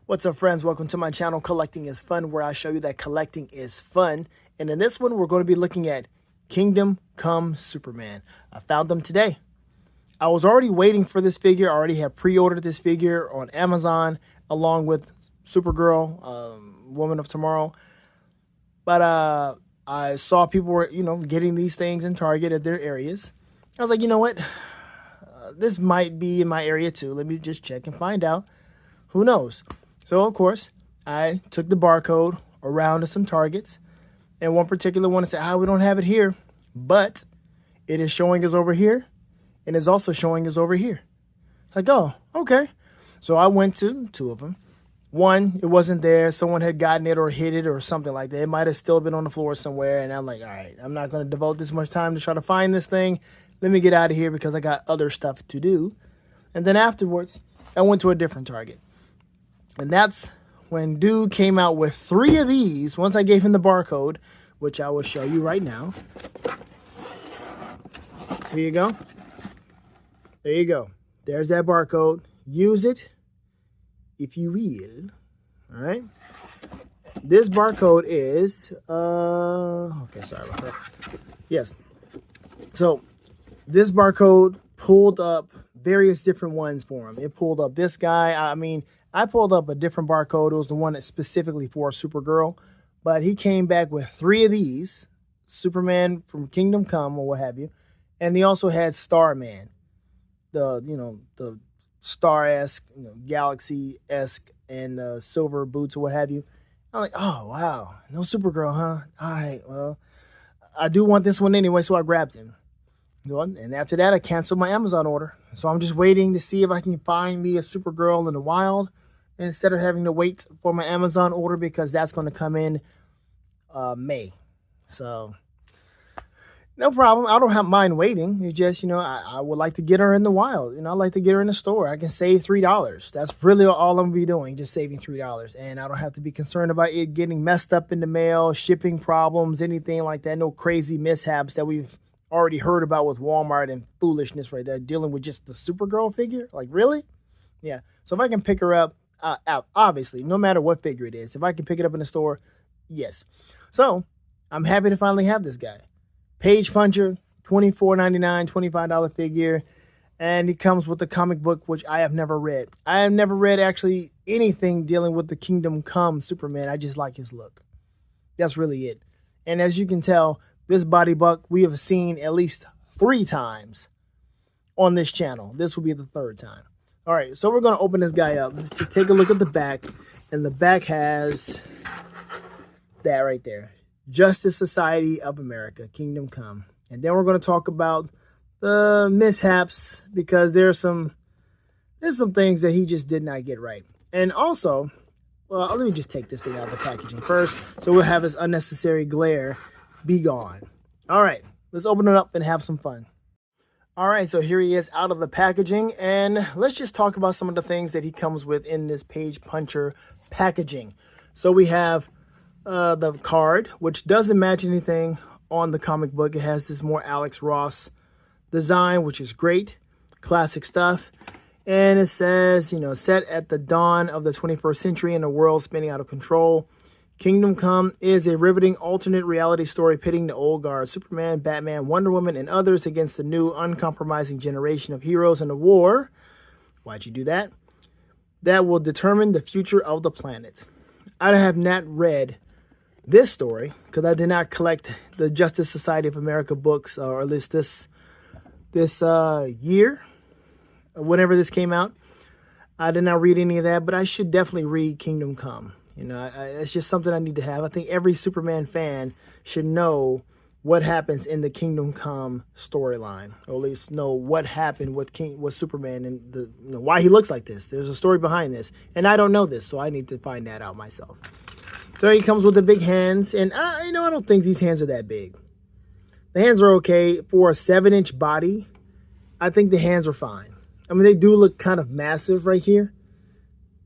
What's up, friends? Welcome to my channel, Collecting is Fun, where I show you that collecting is fun. And in this one, we're going to be looking at Kingdom Come Superman. I found them today. I was already waiting for this figure. I already have pre-ordered this figure on Amazon, along with Supergirl, Woman of Tomorrow. But I saw people were, getting these things in Target at their areas. I was like, you know what? This might be in my area too. Let me just check and find out. Who knows? So, of course, I took the barcode around to some Targets, and one particular one said, we don't have it here, but it is showing us over here, and it's also showing us over here. Like, oh, okay. So I went to two of them. One, it wasn't there. Someone had gotten it or hid it or something like that. It might have still been on the floor somewhere, and I'm like, all right, I'm not going to devote this much time to try to find this thing. Let me get out of here because I got other stuff to do. And then afterwards, I went to a different Target. And that's when dude came out with 3 of these. Once I gave him the barcode, which I will show you right now. Here you go. There you go. There's that barcode. Use it if you will. All right. This barcode is, okay, sorry about that. Yes. So this barcode pulled up various different ones for him. It pulled up this guy. I pulled up a different barcode. It was the one that's specifically for Supergirl. But he came back with 3 of these. Superman from Kingdom Come or what have you. And he also had Starman. The star-esque, galaxy-esque, and silver boots or what have you. I'm like, oh, wow. No Supergirl, huh? All right, well, I do want this one anyway, so I grabbed him. And after that, I canceled my Amazon order. So I'm just waiting to see if I can find me a Supergirl in the wild instead of having to wait for my Amazon order, because that's going to come in May. So no problem. I don't mind waiting. It's just, I would like to get her in the wild. I like to get her in the store. I can save $3. That's really all I'm going to be doing, just saving $3. And I don't have to be concerned about it getting messed up in the mail, shipping problems, anything like that. No crazy mishaps that we've already heard about with Walmart and foolishness right there, dealing with just the Supergirl figure. Like, really? Yeah. So if I can pick her up, obviously, no matter what figure it is, if I can pick it up in the store, yes. So I'm happy to finally have this guy. Page Puncher, $24.99, $25 figure. And it comes with a comic book, which I have never read. I have never read actually anything dealing with the Kingdom Come Superman. I just like his look. That's really it. And as you can tell, this body buck we have seen at least 3 times on this channel. This will be the 3rd time. All right, so we're going to open this guy up. Let's just take a look at the back. And the back has that right there. Justice Society of America, Kingdom Come. And then we're going to talk about the mishaps, because there's some things that he just did not get right. And also, well, let me just take this thing out of the packaging first, so we'll have this unnecessary glare be gone. All right, let's open it up and have some fun. All right, so here he is out of the packaging, and let's just talk about some of the things that he comes with in this Page Puncher packaging. So we have the card, which doesn't match anything on the comic book. It has this more Alex Ross design, which is great, classic stuff. And it says, set at the dawn of the 21st century in a world spinning out of control, Kingdom Come is a riveting alternate reality story pitting the old guard, Superman, Batman, Wonder Woman, and others against the new uncompromising generation of heroes in a war. Why'd you do that? That will determine the future of the planet. I have not read this story because I did not collect the Justice Society of America books, or at least this year, whenever this came out. I did not read any of that, but I should definitely read Kingdom Come. It's just something I need to have. I think every Superman fan should know what happens in the Kingdom Come storyline, or at least know what happened with Superman and why he looks like this. There's a story behind this, and I don't know this, so I need to find that out myself. So he comes with the big hands, and I don't think these hands are that big. The hands are okay for a 7-inch body. I think the hands are fine. They do look kind of massive right here,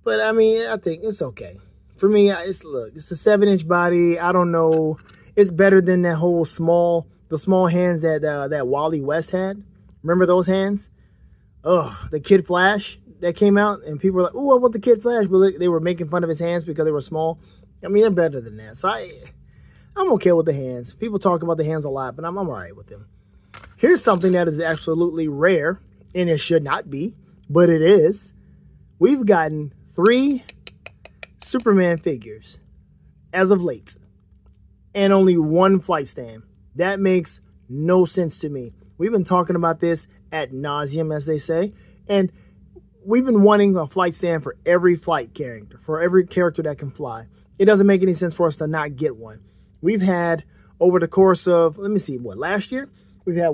but I think it's okay. For me, it's a 7-inch body. I don't know. It's better than that whole the small hands that Wally West had. Remember those hands? Oh, the Kid Flash that came out, and people were like, "Oh, I want the Kid Flash," but they were making fun of his hands because they were small. I mean, they're better than that. So I'm okay with the hands. People talk about the hands a lot, but I'm all right with them. Here's something that is absolutely rare, and it should not be, but it is. We've gotten 3 Superman figures as of late, and only 1 flight stand. That makes no sense to me. We've been talking about this ad nauseum, as they say, and we've been wanting a flight stand for every flight character, for every character that can fly. It doesn't make any sense for us to not get one. We've had, over the course of, let me see, last year? We've had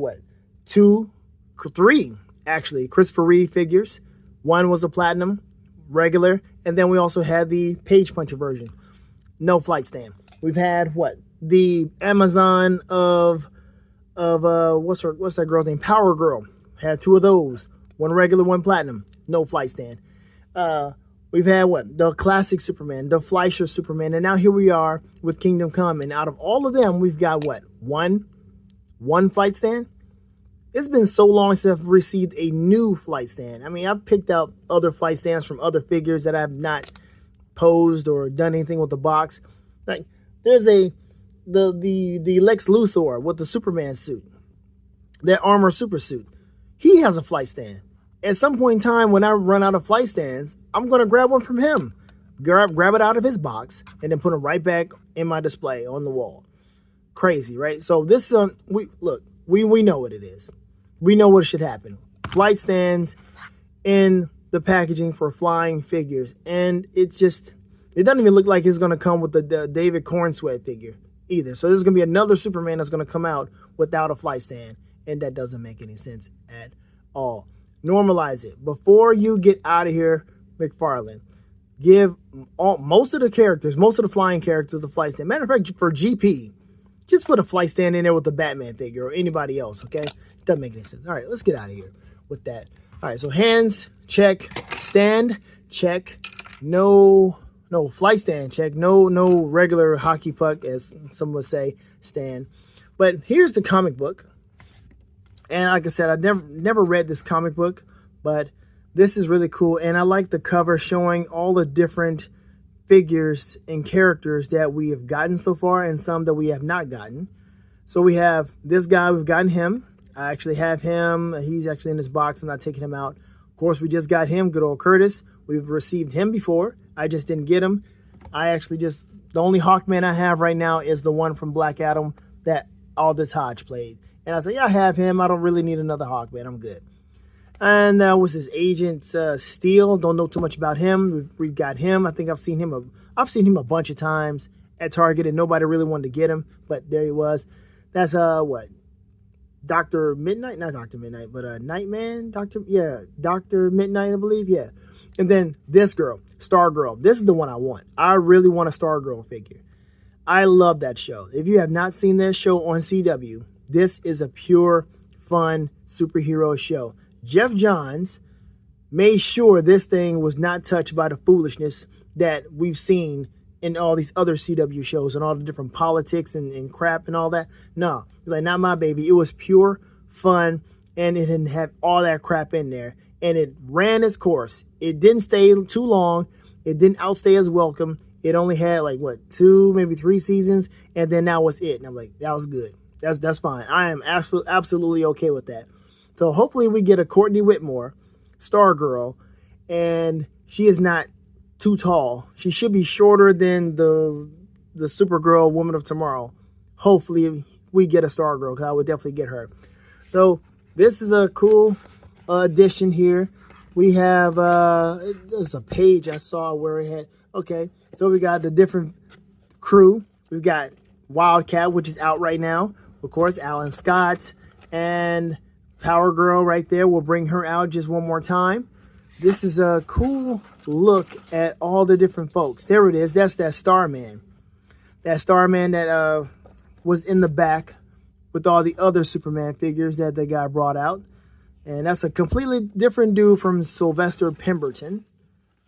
3, actually, Christopher Reeve figures. 1 was a platinum, regular, and then we also had the Page Puncher version. No flight stand. We've had, the Amazon of what's that girl's name? Power Girl. Had 2 of those. 1 regular, 1 platinum. No flight stand. We've had the classic Superman, the Fleischer Superman, and now here we are with Kingdom Come. And out of all of them, we've got one flight stand. It's been so long since I've received a new flight stand. I mean, I've picked out other flight stands from other figures that I've not posed or done anything with the box. Like there's the Lex Luthor with the Superman suit, that armor super suit. He has a flight stand. At some point in time, when I run out of flight stands, I'm going to grab one from him. Grab it out of his box and then put him right back in my display on the wall. Crazy, right? So this we know what it is. We know what should happen. Flight stands in the packaging for flying figures. And it doesn't even look like it's going to come with the David Cornsweet figure either. So there's going to be another Superman that's going to come out without a flight stand. And that doesn't make any sense at all. Normalize it. Before you get out of here, McFarlane, give most of the characters, most of the flying characters, the flight stand. Matter of fact, for GP, just put a flight stand in there with the Batman figure or anybody else, okay? Doesn't make any sense. All right, let's get out of here with that. All right, so hands, check. Stand, check. No flight stand, check. No regular hockey puck, as some would say, stand. But here's the comic book. And like I said, I never read this comic book, but this is really cool. And I like the cover showing all the different figures and characters that we have gotten so far and some that we have not gotten. So we have this guy, we've gotten him. I actually have him. He's actually in this box. I'm not taking him out. Of course, we just got him, good old Curtis. We've received him before. I just didn't get him. The only Hawkman I have right now is the one from Black Adam that Aldous Hodge played. And I said, yeah, I have him. I don't really need another Hawkman. I'm good. And that was his Agent Steel. Don't know too much about him. We've got him. I think I've seen him a bunch of times at Target, and nobody really wanted to get him. But there he was. That's Dr. Midnight? Not Dr. Midnight, but Nightman? Dr. Midnight, I believe. Yeah. And then this girl, Stargirl. This is the one I want. I really want a Stargirl figure. I love that show. If you have not seen that show on CW, this is a pure, fun superhero show. Jeff Johns made sure this thing was not touched by the foolishness that we've seen in all these other CW shows and all the different politics and crap and all that. No, it's like, not my baby. It was pure fun, and it didn't have all that crap in there. And it ran its course. It didn't stay too long. It didn't outstay its welcome. It only had 2, maybe 3 seasons, and then that was it. And I'm like, that was good. That's fine. I am absolutely okay with that. So hopefully we get a Courtney Whitmore, Stargirl, and she is not too tall. She should be shorter than the Supergirl Woman of Tomorrow. Hopefully we get a Stargirl, because I would definitely get her. So this is a cool addition here. We have, there's a page I saw where it had, okay, so we got the different crew. We've got Wildcat, which is out right now. Of course, Alan Scott and Power Girl right there. We'll bring her out just one more time. This is a cool look at all the different folks. There it is. That's that Starman. That Starman that was in the back with all the other Superman figures that the guy brought out. And that's a completely different dude from Sylvester Pemberton.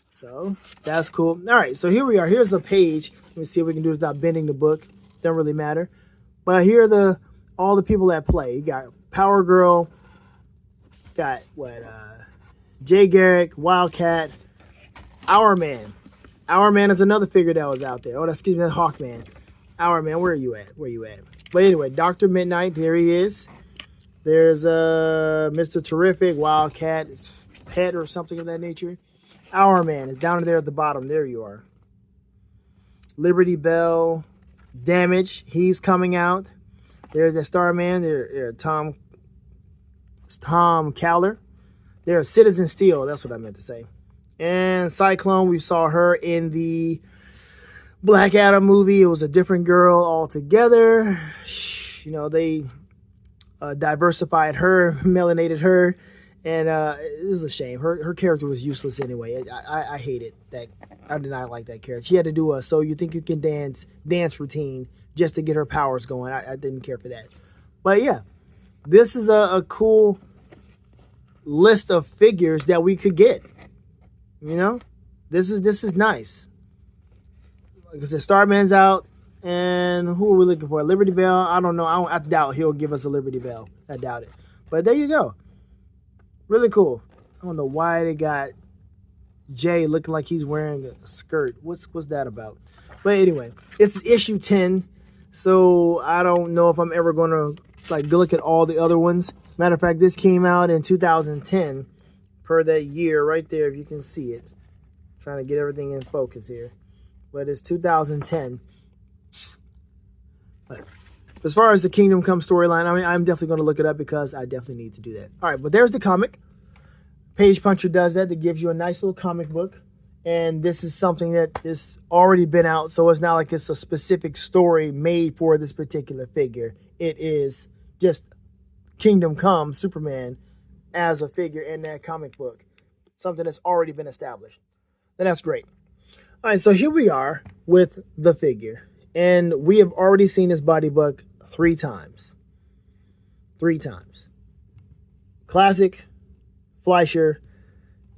So that's cool. All right, so here we are. Here's a page. Let me see if we can do this without bending the book. Doesn't really matter. But here are all the people that play. You got Power Girl, got what? Jay Garrick, Wildcat, Our Man. Our Man is another figure that was out there. Oh, excuse me, Hawkman. Our Man, where are you at? Where you at? But anyway, Dr. Midnight, there he is. There's Mr. Terrific, Wildcat, Pet or something of that nature. Our Man is down there at the bottom. There you are. Liberty Bell, Damage, he's coming out. There's that Starman. There, Tom Caller. There's Citizen Steel. That's what I meant to say. And Cyclone, we saw her in the Black Adam movie. It was a different girl altogether. You know, they diversified her, melanated her, and it was a shame. Her character was useless anyway. I hate it. I did not like that character. She had to do a "so you think you can dance" routine just to get her powers going. I didn't care for that. But yeah, this is a cool list of figures that we could get. You know, this is nice. Like I said, Starman's out, and who are we looking for? Liberty Bell. I don't know. I doubt he'll give us a Liberty Bell. I doubt it. But there you go. Really cool. I don't know why they got Jay looking like he's wearing a skirt. What's that about? But anyway, it's issue 10, so I don't know if I'm ever going to like look at all the other ones. Matter of fact, this came out in 2010. Per that year right there, if you can see it. Trying to get everything in focus here. But it's 2010. But as far as the Kingdom Come storyline, I mean, I'm definitely going to look it up because I definitely need to do that. All right, but there's the comic. Page Puncher does that. That gives you a nice little comic book. And this is something that is already been out, so it's not like it's a specific story made for this particular figure. It is just Kingdom Come Superman as a figure in that comic book. Something that's already been established. And that's great. All right, so here we are with the figure. And we have already seen this body book 3 times. 3 times. Classic, Fleischer,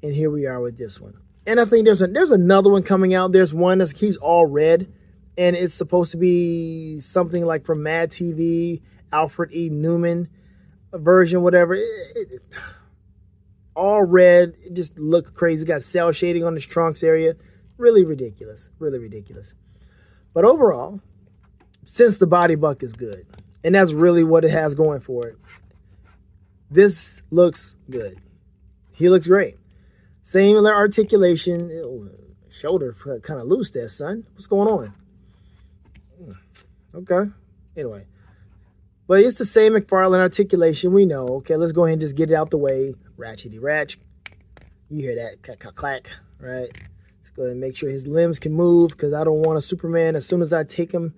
and here we are with this one. And I think there's another one coming out. There's one that's he's all red, and it's supposed to be something like from Mad TV, Alfred E. Newman version, whatever. All red. It just looked crazy. Got cell shading on his trunks area. Really ridiculous. Really ridiculous. But overall, since the body buck is good, and that's really what it has going for it, this looks good. He looks great. Same articulation. Ew, shoulder kind of loose there, son. What's going on? Okay. Anyway. But it's the same McFarlane articulation. We know. Okay, let's go ahead and just get it out the way. Ratchety ratch. You hear that? Clack, clack, clack. Right? Let's go ahead and make sure his limbs can move because I don't want a Superman as soon as I take him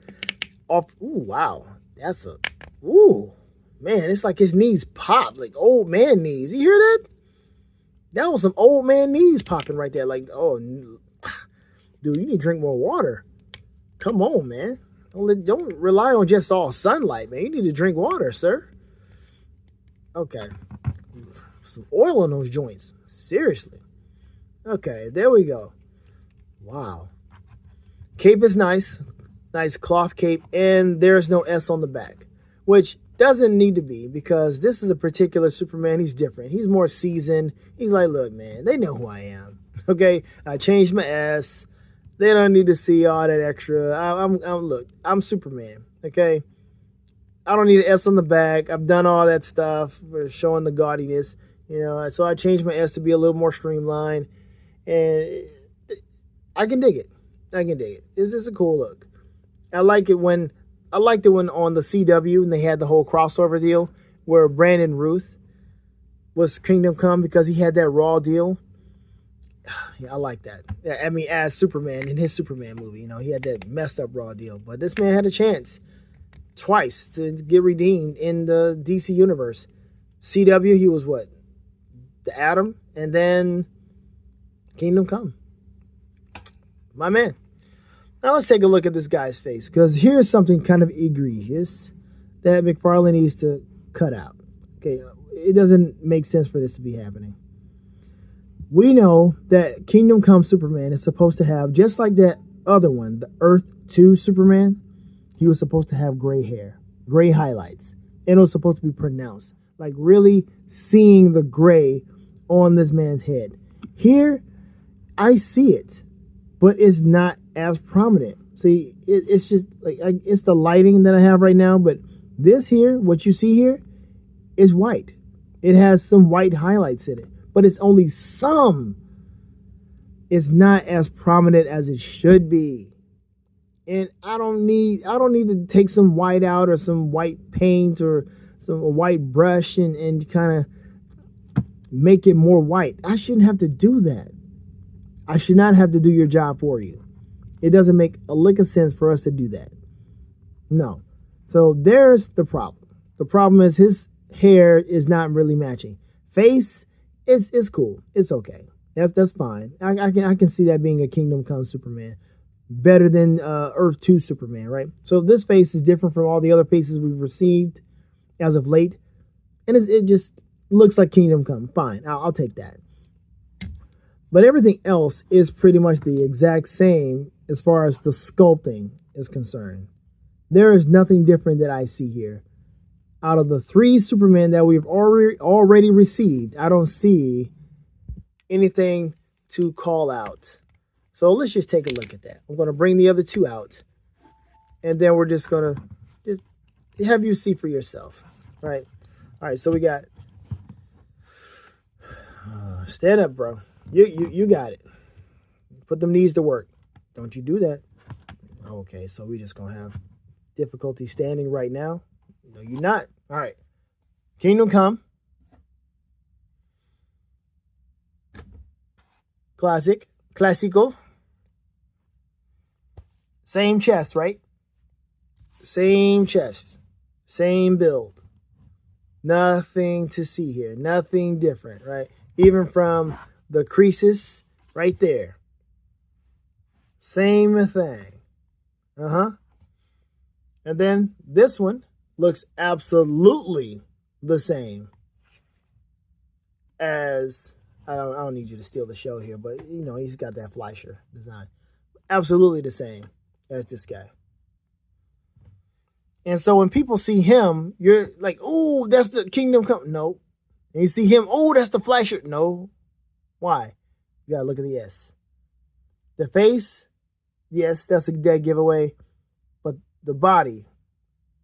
off. Ooh, wow. That's a... Ooh. Man, it's like his knees pop. Like old man knees. You hear that? That was some old man knees popping right there. Like, oh, dude, you need to drink more water. Come on, man. Don't rely on just all sunlight, man. You need to drink water, sir. Okay. Some oil on those joints. Seriously. Okay, there we go. Wow. Cape is nice. Nice cloth cape. And there's no S on the back. Which doesn't need to be because this is a particular Superman. He's different. He's more seasoned. He's like, look, man, they know who I am. Okay? I changed my S. They don't need to see all that extra. Look, I'm Superman, okay? I don't need an S on the back. I've done all that stuff for showing the gaudiness, you know. So I changed my S to be a little more streamlined, and I can dig it. I can dig it. This is a cool look. I liked it when on the CW and they had the whole crossover deal where Brandon Ruth was Kingdom Come because he had that Raw deal. Yeah, I like that. I mean, as Superman in his Superman movie, you know, he had that messed up Raw deal. But this man had a chance twice to get redeemed in the DC universe. CW, he was what? The Atom, and then Kingdom Come. My man. Now let's take a look at this guy's face, because here's something kind of egregious that McFarlane needs to cut out. Okay, it doesn't make sense for this to be happening. We know that Kingdom Come Superman is supposed to have, just like that other one, the Earth 2 Superman, he was supposed to have gray hair, gray highlights, and it was supposed to be pronounced. like really seeing the gray on this man's head. Here, I see it, but it's not as prominent. See, it's just like it's the lighting that I have right now, but this here, what you see here, is white. It has some white highlights in it, but it's only some. It's not as prominent as it should be. And I don't need to take some white out or some white paint or some white brush and kind of make it more white. I shouldn't have to do that. I should not have to do your job for you. It doesn't make a lick of sense for us to do that. No. So there's the problem. The problem is his hair is not really matching. Face is cool. It's okay. That's fine. I can see that being a Kingdom Come Superman. Better than Earth 2 Superman, right? So this face is different from all the other faces we've received as of late. And it just looks like Kingdom Come. Fine. I'll take that. But everything else is pretty much the exact same as far as the sculpting is concerned. There is nothing different that I see here. Out of the 3 Superman that we've already received, I don't see anything to call out. So let's just take a look at that. I'm going to bring the other 2 out. And then we're just going to just have you see for yourself. Right? All right, so we got... stand up, bro. You got it. Put them knees to work. Don't you do that. Okay, so we just going to have difficulty standing right now. No, you're not. All right. Kingdom Come. Classico. Same chest, right? Same chest. Same build. Nothing to see here. Nothing different, right? Even from the creases right there. Same thing. And then this one looks absolutely the same as... I don't need you to steal the show here, but, you know, he's got that Fleischer design. Absolutely the same as this guy. And so when people see him, you're like, oh, that's the Kingdom Come. No. And you see him, oh, that's the Fleischer. No. Why? You got to look at the S. The face, yes, that's a dead giveaway. But the body,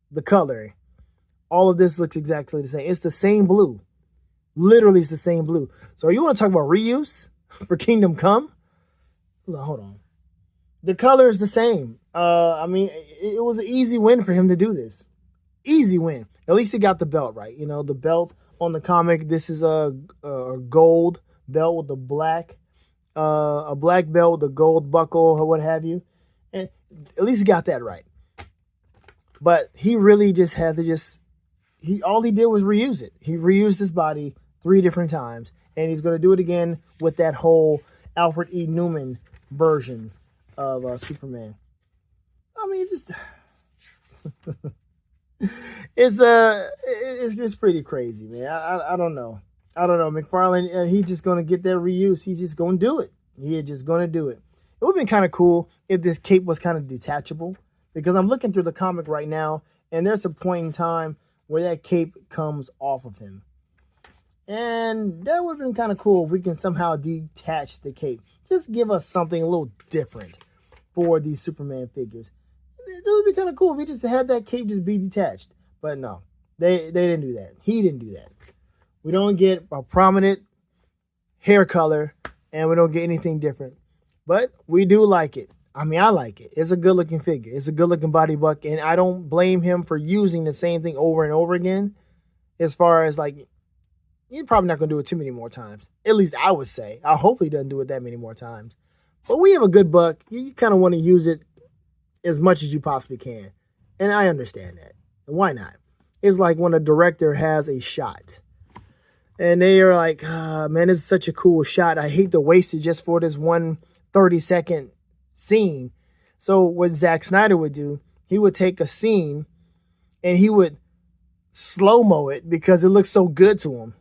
the color, all of this looks exactly the same. It's the same blue. Literally, it's the same blue. So you want to talk about reuse for Kingdom Come? Hold on. The color is the same. I mean, it was an easy win for him to do this. Easy win. At least he got the belt right. You know, the belt on the comic, this is a gold belt with a black belt with a gold buckle or what have you. And at least he got that right. But he really just had to all he did was reuse it. He reused his body 3 different times, and he's going to do it again with that whole Alfred E. Newman version of Superman. I mean, it's pretty crazy, man. I don't know. McFarlane, he's just going to get that reuse. He's just going to do it. He's just going to do it. It would have been kind of cool if this cape was kind of detachable, because I'm looking through the comic right now, and there's a point in time where that cape comes off of him. And that would have been kind of cool if we can somehow detach the cape. Just give us something a little different for these Superman figures. It would be kind of cool if we just had that cape just be detached. But no, they didn't do that. He didn't do that. We don't get a prominent hair color, and we don't get anything different. But we do like it. I mean, I like it. It's a good-looking figure. It's a good-looking body buck, and I don't blame him for using the same thing over and over again. As far as, like, you're probably not going to do it too many more times. At least I would say. I hope he doesn't do it that many more times. But we have a good buck. You kind of want to use it as much as you possibly can. And I understand that. And why not? It's like when a director has a shot. And they are like, man, this is such a cool shot. I hate to waste it just for this one 30-second scene. So what Zack Snyder would do, he would take a scene and he would slow-mo it because it looks so good to him.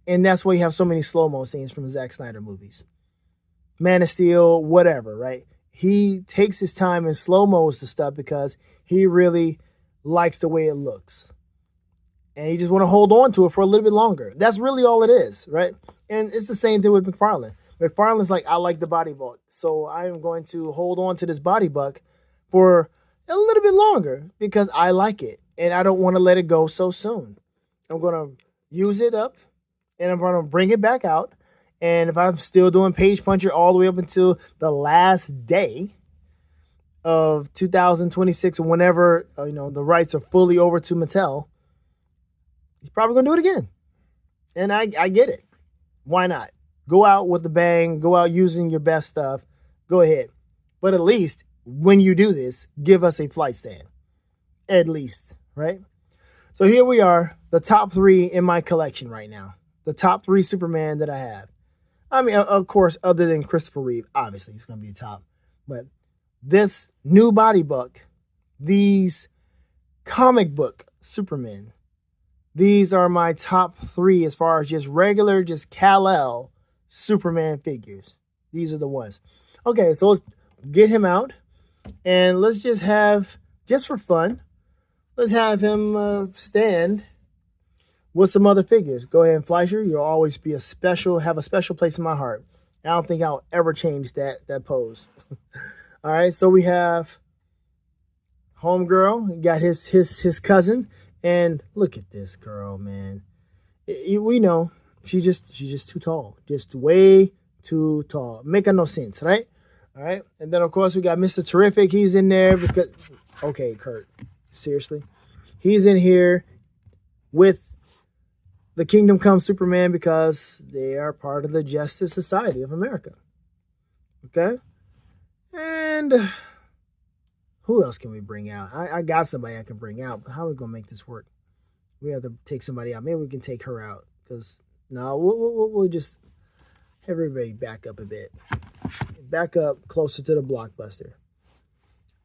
And that's why you have so many slow-mo scenes from Zack Snyder movies. Man of Steel, whatever, right? He takes his time and slow-mos the stuff because he really likes the way it looks. and you just want to hold on to it for a little bit longer. That's really all it is, right? And it's the same thing with McFarlane. McFarlane's like, I like the body buck, so I am going to hold on to this body buck for a little bit longer because I like it, and I don't want to let it go so soon. I'm going to use it up, and I'm going to bring it back out. And if I'm still doing Page Puncher all the way up until the last day of 2026, or whenever the rights are fully over to Mattel, he's probably going to do it again. And I get it. Why not? Go out with the bang. Go out using your best stuff. Go ahead. But at least when you do this, give us a flight stand. At least, right? So here we are, the top 3 in my collection right now. The top 3 Superman that I have. I mean, of course, other than Christopher Reeve, obviously he's going to be the top. But this new body buck, these comic book Supermen, these are my top 3 as far as just regular, just Kal-El Superman figures. These are the ones. Okay, so let's get him out. And let's just have, just for fun, let's have him stand with some other figures. Go ahead, Fleischer. You'll always be have a special place in my heart. I don't think I'll ever change that pose. All right, so we have Homegirl. Got his cousin. And look at this girl, man. We know she's just too tall. Just way too tall. Make no sense, right? All right. And then, of course, we got Mr. Terrific. He's in there because... Okay, Kurt. Seriously? He's in here with the Kingdom Come Superman because they are part of the Justice Society of America. Okay? And who else can we bring out? I got somebody I can bring out, but how are we going to make this work? We have to take somebody out. Maybe we can take her out because, no, we'll just have everybody back up a bit. Back up closer to the Blockbuster.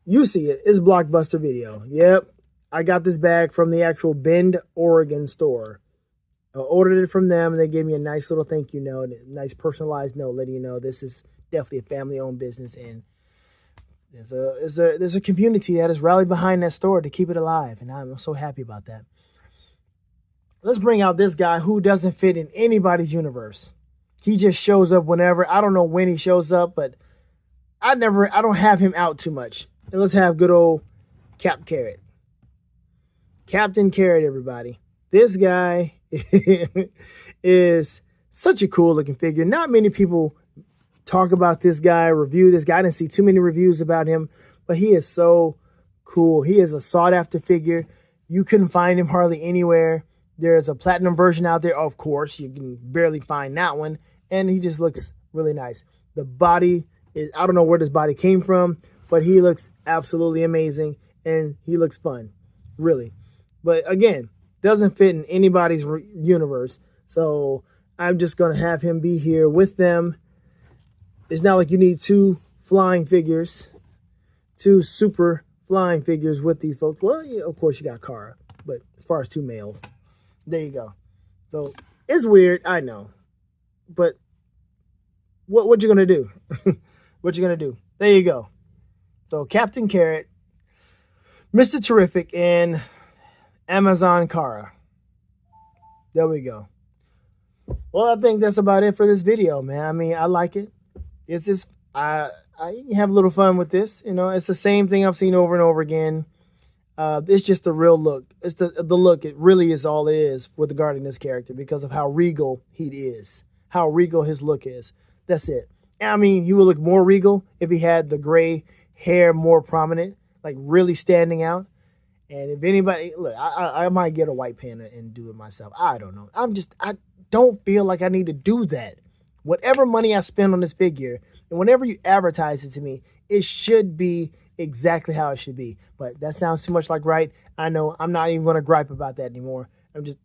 You see it. It's Blockbuster Video. Yep. I got this bag from the actual Bend, Oregon store. I ordered it from them, and they gave me a nice little thank you note, a nice personalized note letting you know this is definitely a family-owned business, and there's a community that has rallied behind that store to keep it alive, and I'm so happy about that. Let's bring out this guy who doesn't fit in anybody's universe. He just shows up whenever. I don't know when he shows up, but I don't have him out too much. And let's have good old Cap Carrot. Captain Carrot, everybody. This guy is such a cool looking figure. Not many people talk about this guy, review this guy. I didn't see too many reviews about him, but he is so cool. He is a sought after figure. You couldn't find him hardly anywhere. There's a platinum version out there. Of course, you can barely find that one. And he just looks really nice. The body is, I don't know where this body came from, but he looks absolutely amazing. And he looks fun, really. But again, doesn't fit in anybody's universe. So I'm just going to have him be here with them. It's not like you need 2 flying figures, 2 super flying figures with these folks. Well, yeah, of course you got Kara, but as far as 2 males, there you go. So it's weird, I know, but what you gonna do? What you gonna do? There you go. So Captain Carrot, Mr. Terrific, and Amazon Kara. There we go. Well, I think that's about it for this video, man. I mean, I like it. It's just I have a little fun with this. You know, it's the same thing I've seen over and over again. It's just the real look. It's the look. It really is all it is regarding this character because of how regal he is, how regal his look is. That's it. I mean, he would look more regal if he had the gray hair more prominent, like really standing out. And if anybody, look, I might get a white pen and do it myself. I don't know. I don't feel like I need to do that. Whatever money I spend on this figure, and whenever you advertise it to me, it should be exactly how it should be. But that sounds too much like right. I know. I'm not even going to gripe about that anymore.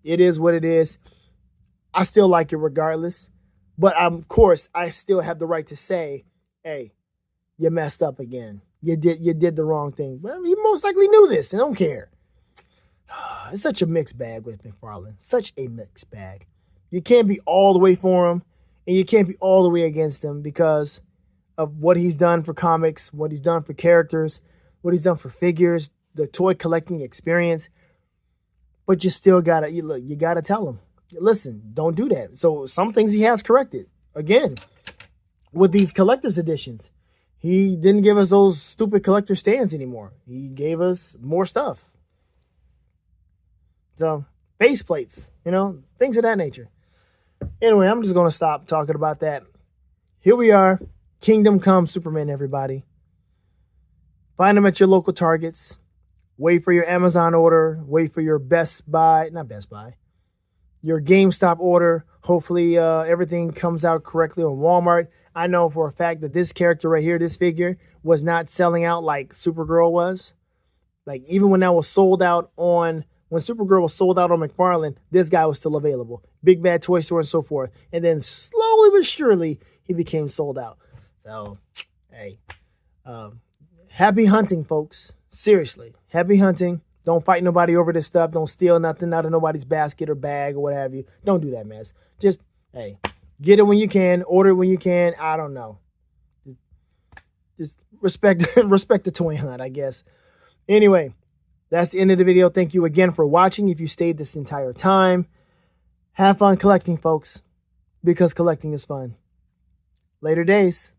It is what it is. I still like it regardless. But of course, I still have the right to say, hey, you messed up again. You did the wrong thing. Well, you most likely knew this and don't care. It's such a mixed bag with McFarlane. Such a mixed bag. You can't be all the way for him, and you can't be all the way against him because of what he's done for comics, what he's done for characters, what he's done for figures, the toy collecting experience. but you still gotta, you gotta tell him, listen, don't do that. So some things he has corrected. Again, with these collector's editions, he didn't give us those stupid collector stands anymore. He gave us more stuff. So, face plates, things of that nature. Anyway, I'm just going to stop talking about that. Here we are. Kingdom Come Superman, everybody. Find them at your local Targets. Wait for your Amazon order. Wait for your your GameStop order. Hopefully everything comes out correctly on Walmart. I know for a fact that this character right here, this figure, was not selling out like Supergirl was. Like, even when that was sold out on, when Supergirl was sold out on McFarlane, this guy was still available. Big Bad Toy Store and so forth. And then slowly but surely, he became sold out. So, hey, happy hunting, folks. Seriously, happy hunting. Don't fight nobody over this stuff. Don't steal nothing out of nobody's basket or bag or what have you. Don't do that mess. Just, hey, get it when you can. Order it when you can. I don't know. Just respect the toy hunt, I guess. Anyway, that's the end of the video. Thank you again for watching. If you stayed this entire time, have fun collecting, folks, because collecting is fun. Later days.